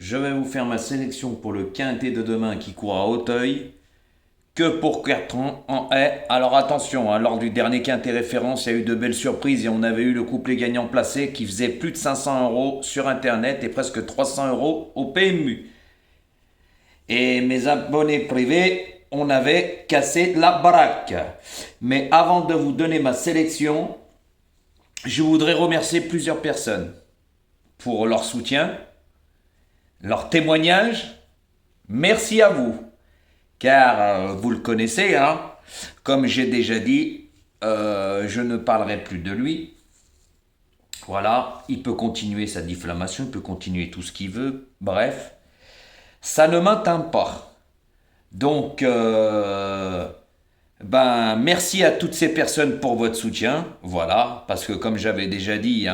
je vais vous faire ma sélection pour le quintet de demain qui court à Auteuil. Que pour 4 ans en haie. Alors attention, lors du dernier quintet référence, il y a eu de belles surprises et on avait eu le couplet gagnant placé qui faisait plus de 500 € sur internet et presque 300 € au PMU. Et mes abonnés privés, on avait cassé la baraque. Mais avant de vous donner ma sélection, je voudrais remercier plusieurs personnes pour leur soutien, leur témoignage. Merci à vous. Car vous le connaissez, comme j'ai déjà dit, je ne parlerai plus de lui. Voilà, il peut continuer sa diffamation, il peut continuer tout ce qu'il veut, bref, ça ne m'atteint pas. Donc, merci à toutes ces personnes pour votre soutien, voilà, parce que comme j'avais déjà dit,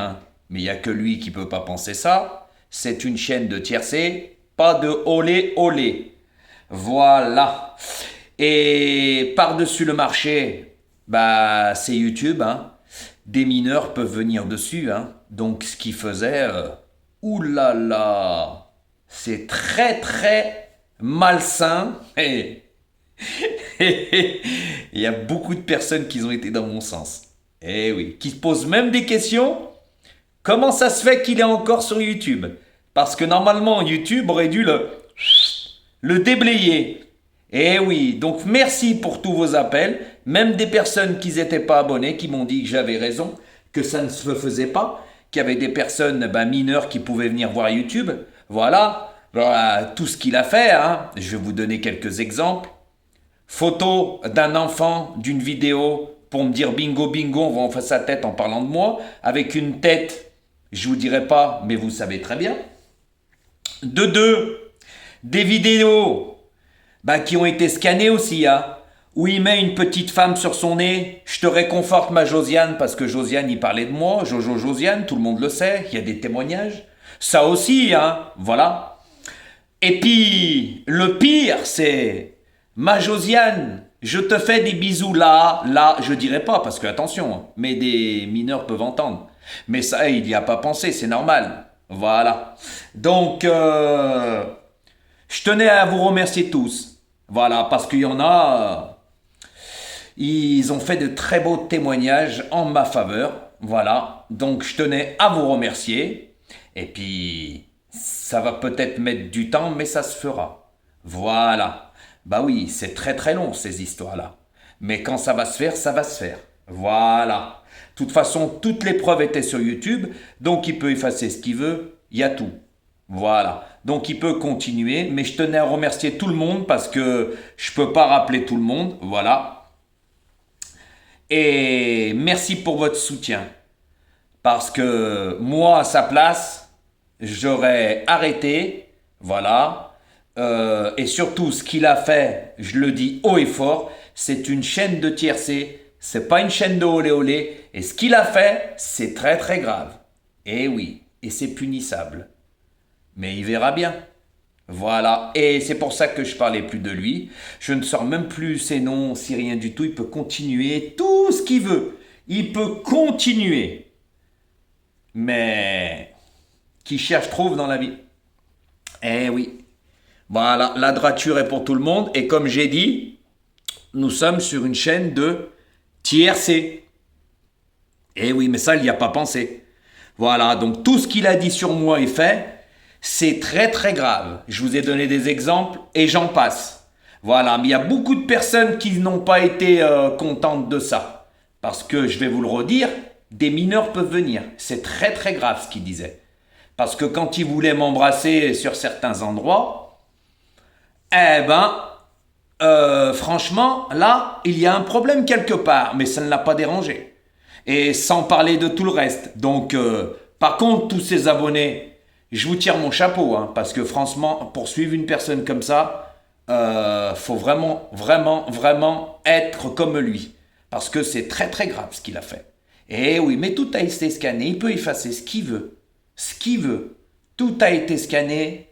mais il n'y a que lui qui ne peut pas penser ça, c'est une chaîne de tiercé, pas de olé olé. Voilà. Et par-dessus le marché, c'est YouTube. Des mineurs peuvent venir dessus. Donc ce qu'il faisait, oulala, c'est très très malsain. Et il y a beaucoup de personnes qui ont été dans mon sens. Eh oui, qui se posent même des questions. Comment ça se fait qu'il est encore sur YouTube? Parce que normalement, YouTube aurait dû le déblayer. Eh oui, donc merci pour tous vos appels, même des personnes qui n'étaient pas abonnées, qui m'ont dit que j'avais raison, que ça ne se faisait pas, qu'il y avait des personnes mineures qui pouvaient venir voir YouTube. Voilà, tout ce qu'il a fait, je vais vous donner quelques exemples. Photo d'un enfant, d'une vidéo, pour me dire bingo bingo, on va en faire sa tête en parlant de moi, avec une tête, je vous dirai pas, mais vous savez très bien. De deux, des vidéos qui ont été scannées aussi, où il met une petite femme sur son nez. Je te réconforte ma Josiane, parce que Josiane, il parlait de moi, Jojo Josiane, tout le monde le sait, il y a des témoignages. Ça aussi, voilà. Et puis, le pire, c'est ma Josiane, je te fais des bisous là, je dirais pas, parce que attention, mais des mineurs peuvent entendre. Mais ça, il n'y a pas pensé, c'est normal. Voilà. Donc, je tenais à vous remercier tous. Voilà, parce qu'il y en a, ils ont fait de très beaux témoignages en ma faveur. Voilà, donc je tenais à vous remercier. Et puis, ça va peut-être mettre du temps, mais ça se fera. Voilà. Bah oui, c'est très très long ces histoires-là. Mais quand ça va se faire, ça va se faire. Voilà. De toute façon, toutes les preuves étaient sur YouTube, donc il peut effacer ce qu'il veut, il y a tout. Voilà. Donc il peut continuer, mais je tenais à remercier tout le monde parce que je peux pas rappeler tout le monde. Voilà. Et merci pour votre soutien. Parce que moi, à sa place, j'aurais arrêté. Voilà. Et surtout, ce qu'il a fait, je le dis haut et fort, c'est une chaîne de tiercé. C'est pas une chaîne de olé olé. Et ce qu'il a fait, c'est très très grave. Et oui, et c'est punissable. Mais il verra bien. Voilà. Et c'est pour ça que je parlais plus de lui. Je ne sors même plus ses noms, si rien du tout. Il peut continuer tout ce qu'il veut. Il peut continuer. Mais qui cherche trouve dans la vie. Eh oui. Voilà, la droiture est pour tout le monde. Et comme j'ai dit, nous sommes sur une chaîne de tiercé. Eh oui, mais ça, il n'y a pas pensé. Voilà, donc tout ce qu'il a dit sur moi est fait. C'est très très grave. Je vous ai donné des exemples et j'en passe. Voilà, mais il y a beaucoup de personnes qui n'ont pas été contentes de ça. Parce que, je vais vous le redire, des mineurs peuvent venir. C'est très très grave ce qu'il disait. Parce que quand il voulait m'embrasser sur certains endroits, franchement, là, il y a un problème quelque part, mais ça ne l'a pas dérangé. Et sans parler de tout le reste. Donc, par contre, tous ces abonnés, je vous tire mon chapeau, parce que franchement, pour suivre une personne comme ça, faut vraiment, vraiment, vraiment être comme lui. Parce que c'est très, très grave ce qu'il a fait. Et oui, mais tout a été scanné. Il peut effacer ce qu'il veut. Ce qu'il veut. Tout a été scanné.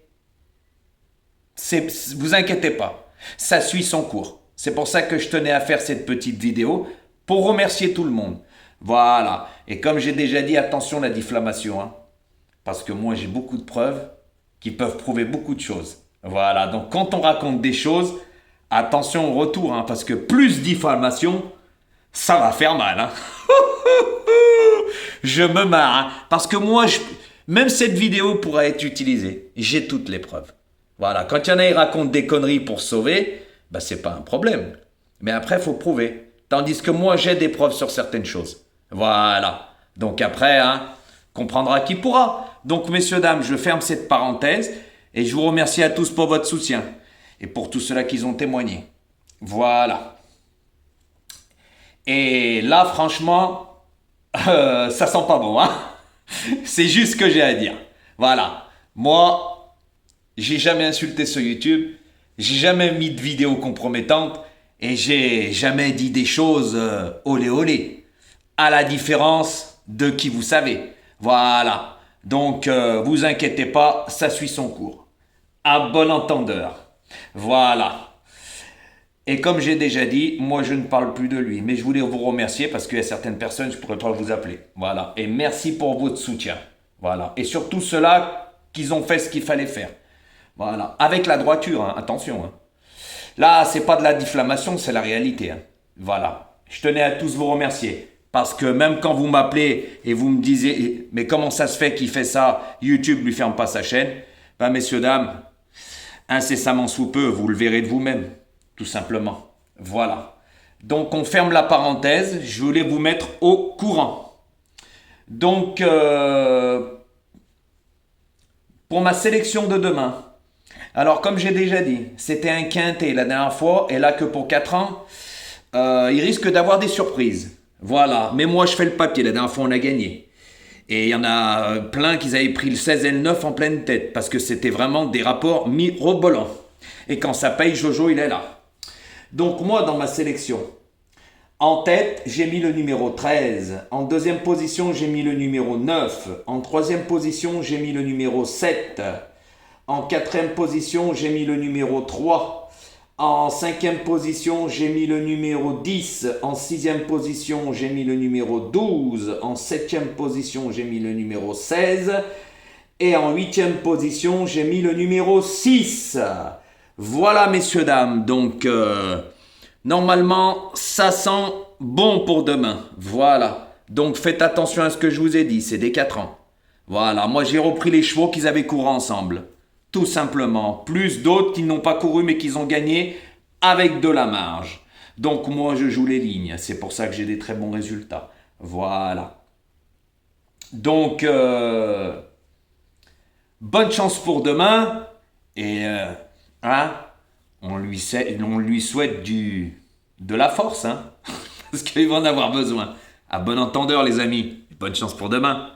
Vous inquiétez pas. Ça suit son cours. C'est pour ça que je tenais à faire cette petite vidéo pour remercier tout le monde. Voilà. Et comme j'ai déjà dit, attention à la diffamation, parce que moi j'ai beaucoup de preuves qui peuvent prouver beaucoup de choses. Voilà, donc quand on raconte des choses, attention au retour, hein, parce que plus diffamation, ça va faire mal. Hein. Je me marre, hein, parce que moi, même cette vidéo pourra être utilisée. J'ai toutes les preuves. Voilà, quand il y en a qui racontent des conneries pour se sauver, bah, c'est pas un problème. Mais après, il faut prouver. Tandis que moi, j'ai des preuves sur certaines choses. Voilà. Donc après, hein, comprendra qui pourra. Donc, messieurs, dames, je ferme cette parenthèse et je vous remercie à tous pour votre soutien et pour tous ceux-là qui ont témoigné. Voilà. Et là, franchement, ça sent pas bon, hein. C'est juste ce que j'ai à dire. Voilà. Moi, j'ai jamais insulté sur YouTube, j'ai jamais mis de vidéos compromettantes et j'ai jamais dit des choses olé olé. À la différence de qui vous savez. Voilà. Donc, vous inquiétez pas, ça suit son cours. À bon entendeur. Voilà. Et comme j'ai déjà dit, moi je ne parle plus de lui. Mais je voulais vous remercier parce qu'il y a certaines personnes, je ne pourrais pas vous appeler. Voilà. Et merci pour votre soutien. Voilà. Et surtout ceux-là qui ont fait ce qu'il fallait faire. Voilà. Avec la droiture, hein. Attention. Hein. Là, c'est pas de la diffamation, c'est la réalité. Hein. Voilà. Je tenais à tous vous remercier. Parce que même quand vous m'appelez et vous me disiez, mais comment ça se fait qu'il fait ça, YouTube lui ferme pas sa chaîne. Ben, messieurs, dames, incessamment sous peu, vous le verrez de vous-même. Tout simplement. Voilà. Donc, on ferme la parenthèse. Je voulais vous mettre au courant. Donc, pour ma sélection de demain. Alors, comme j'ai déjà dit, c'était un quintet la dernière fois. Et là, que pour 4 ans, il risque d'avoir des surprises. Voilà. Mais moi, je fais le papier. La dernière fois, on a gagné. Et il y en a plein qui avaient pris le 16 et le 9 en pleine tête. Parce que c'était vraiment des rapports mirobolants. Et quand ça paye, Jojo, il est là. Donc moi, dans ma sélection, en tête, j'ai mis le numéro 13. En deuxième position, j'ai mis le numéro 9. En troisième position, j'ai mis le numéro 7. En quatrième position, j'ai mis le numéro 3. En cinquième position, j'ai mis le numéro 10. En sixième position, j'ai mis le numéro 12. En septième position, j'ai mis le numéro 16. Et en huitième position, j'ai mis le numéro 6. Voilà, messieurs, dames, donc normalement, ça sent bon pour demain. Voilà, donc faites attention à ce que je vous ai dit, c'est des 4 ans. Voilà, moi j'ai repris les chevaux qu'ils avaient couru ensemble, tout simplement. Plus d'autres qui n'ont pas couru mais qui ont gagné avec de la marge. Donc moi je joue les lignes, c'est pour ça que j'ai des très bons résultats. Voilà. Donc, bonne chance pour demain et... hein, on lui souhaite de la force, hein, parce qu'il va en avoir besoin. À bon entendeur, les amis. Bonne chance pour demain.